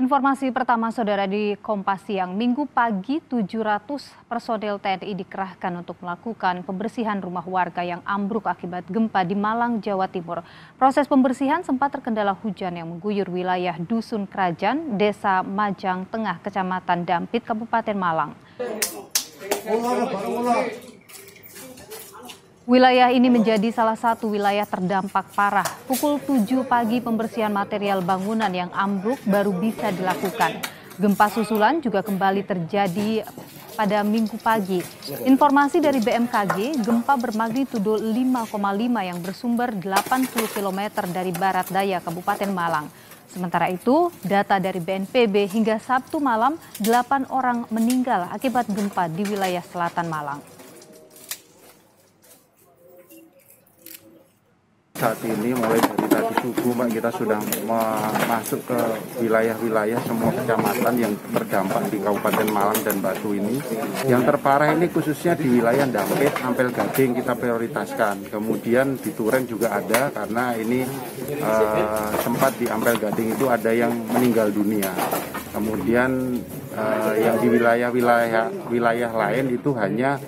Informasi pertama saudara di Kompas Siang, Minggu pagi 700 personel TNI dikerahkan untuk melakukan pembersihan rumah warga yang ambruk akibat gempa di Malang, Jawa Timur. Proses pembersihan sempat terkendala hujan yang mengguyur wilayah Dusun Kerajaan, Desa Majang Tengah, Kecamatan Dampit, Kabupaten Malang. Wilayah ini menjadi salah satu wilayah terdampak parah. Pukul 7 pagi pembersihan material bangunan yang ambruk baru bisa dilakukan. Gempa susulan juga kembali terjadi pada Minggu pagi. Informasi dari BMKG, gempa bermagnitudo 5,5 yang bersumber 80 km dari barat daya Kabupaten Malang. Sementara itu, data dari BNPB hingga Sabtu malam, 8 orang meninggal akibat gempa di wilayah selatan Malang. Saat ini mulai dari tadi subuh Mbak, kita sudah masuk ke wilayah-wilayah semua kecamatan yang terdampak di Kabupaten Malang dan Batu ini. Yang terparah ini khususnya di wilayah Dampit, Ampel Gading kita prioritaskan. Kemudian di Turen juga ada karena ini sempat di Ampel Gading itu ada yang meninggal dunia. Kemudian yang di wilayah lain itu hanya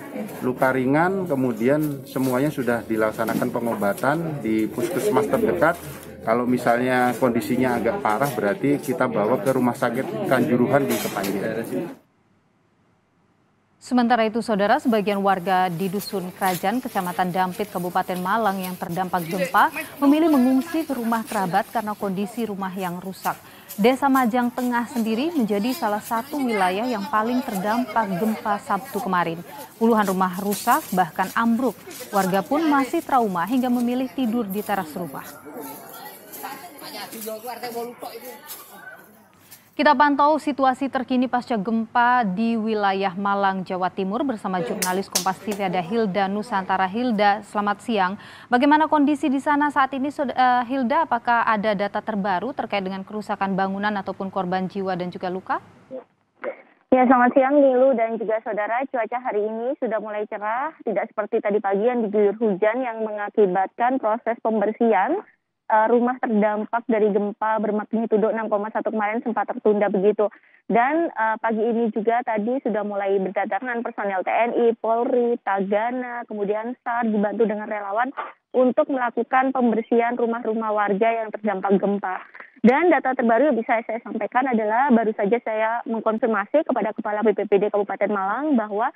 luka ringan, kemudian semuanya sudah dilaksanakan pengobatan di puskesmas terdekat. Kalau misalnya kondisinya agak parah berarti kita bawa ke rumah sakit Kanjuruhan di Kepanjen. Sementara itu, saudara, sebagian warga di Dusun Kerajaan, Kecamatan Dampit, Kabupaten Malang yang terdampak gempa memilih mengungsi ke rumah kerabat karena kondisi rumah yang rusak. Desa Majang Tengah sendiri menjadi salah satu wilayah yang paling terdampak gempa Sabtu kemarin. Puluhan rumah rusak, bahkan ambruk. Warga pun masih trauma hingga memilih tidur di teras rumah. Kita pantau situasi terkini pasca gempa di wilayah Malang, Jawa Timur bersama jurnalis Kompas TV ada Hilda Nusantara. Hilda, selamat siang. Bagaimana kondisi di sana saat ini, Hilda? Apakah ada data terbaru terkait dengan kerusakan bangunan ataupun korban jiwa dan juga luka? Ya, selamat siang Nilu dan juga saudara. Cuaca hari ini sudah mulai cerah, tidak seperti tadi pagi yang diguyur hujan yang mengakibatkan proses pembersihan rumah terdampak dari gempa bermagnitudo 6,1 kemarin sempat tertunda begitu. Dan pagi ini juga tadi sudah mulai berdatangan personel TNI, Polri, Tagana, kemudian SAR dibantu dengan relawan untuk melakukan pembersihan rumah-rumah warga yang terdampak gempa. Dan data terbaru yang bisa saya sampaikan adalah baru saja saya mengkonfirmasi kepada Kepala BPBD Kabupaten Malang bahwa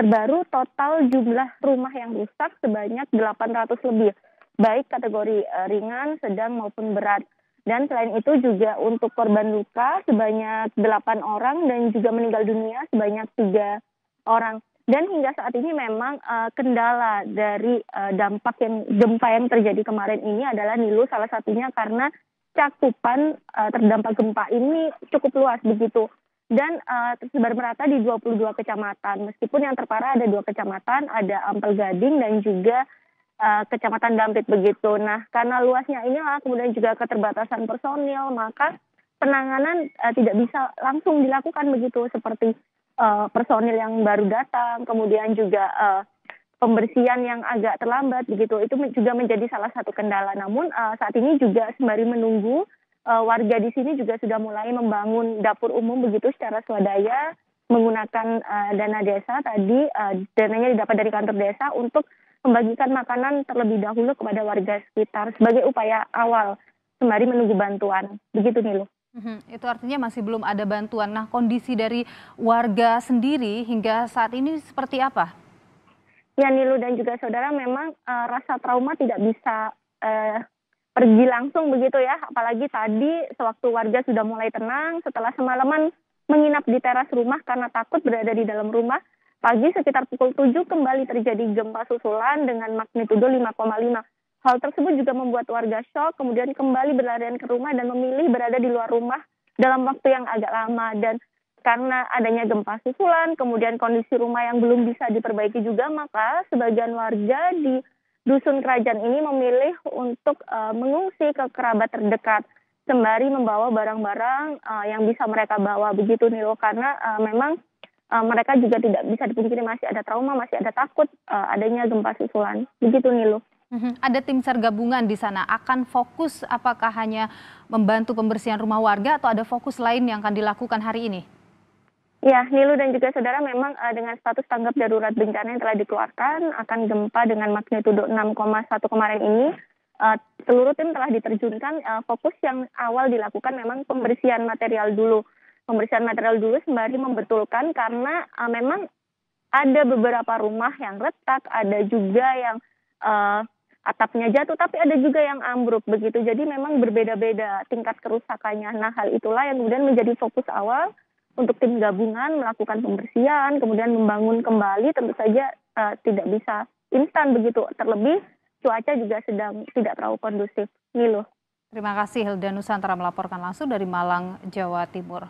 terbaru total jumlah rumah yang rusak sebanyak 800 lebih. Baik kategori ringan, sedang maupun berat. Dan selain itu juga untuk korban luka sebanyak 8 orang dan juga meninggal dunia sebanyak 3 orang. Dan hingga saat ini memang kendala dari dampak yang gempa yang terjadi kemarin ini adalah Nilu, salah satunya karena cakupan terdampak gempa ini cukup luas begitu. Dan tersebar merata di 22 kecamatan. Meskipun yang terparah ada 2 kecamatan, ada Ampel Gading dan juga Kecamatan Dampit begitu. Nah, karena luasnya inilah kemudian juga keterbatasan personil, maka penanganan tidak bisa langsung dilakukan begitu seperti personil yang baru datang, kemudian juga pembersihan yang agak terlambat begitu. Itu juga menjadi salah satu kendala. Namun saat ini juga sembari menunggu warga di sini juga sudah mulai membangun dapur umum begitu secara swadaya menggunakan dana desa tadi, dananya didapat dari kantor desa untuk membagikan makanan terlebih dahulu kepada warga sekitar sebagai upaya awal sembari menunggu bantuan. Begitu Nilu. Itu artinya masih belum ada bantuan. Nah, kondisi dari warga sendiri hingga saat ini seperti apa? Ya Nilu dan juga saudara, memang rasa trauma tidak bisa pergi langsung begitu ya. Apalagi tadi sewaktu warga sudah mulai tenang setelah semalaman menginap di teras rumah karena takut berada di dalam rumah. Pagi sekitar pukul 7 kembali terjadi gempa susulan dengan magnitudo 5,5. Hal tersebut juga membuat warga syok, kemudian kembali berlarian ke rumah dan memilih berada di luar rumah dalam waktu yang agak lama. Dan karena adanya gempa susulan, kemudian kondisi rumah yang belum bisa diperbaiki juga, maka sebagian warga di Dusun Kerajaan ini memilih untuk mengungsi ke kerabat terdekat, sembari membawa barang-barang yang bisa mereka bawa begitu Nilo, karena memang mereka juga tidak bisa dipungkiri masih ada trauma, masih ada takut adanya gempa susulan. Begitu Nilu. Ada tim SAR gabungan di sana, akan fokus apakah hanya membantu pembersihan rumah warga atau ada fokus lain yang akan dilakukan hari ini? Ya, Nilu dan juga saudara, memang dengan status tanggap darurat bencana yang telah dikeluarkan akan gempa dengan magnitudo 6,1 kemarin ini, seluruh tim telah diterjunkan. Fokus yang awal dilakukan memang pembersihan material dulu. Pembersihan material dulu sembari membetulkan karena memang ada beberapa rumah yang retak, ada juga yang atapnya jatuh, tapi ada juga yang ambruk begitu. Jadi memang berbeda-beda tingkat kerusakannya. Nah, hal itulah yang kemudian menjadi fokus awal untuk tim gabungan melakukan pembersihan, kemudian membangun kembali. Tentu saja tidak bisa instan begitu. Terlebih cuaca juga sedang tidak terlalu kondusif. Nilu. Terima kasih Hilda Nusantara melaporkan langsung dari Malang, Jawa Timur.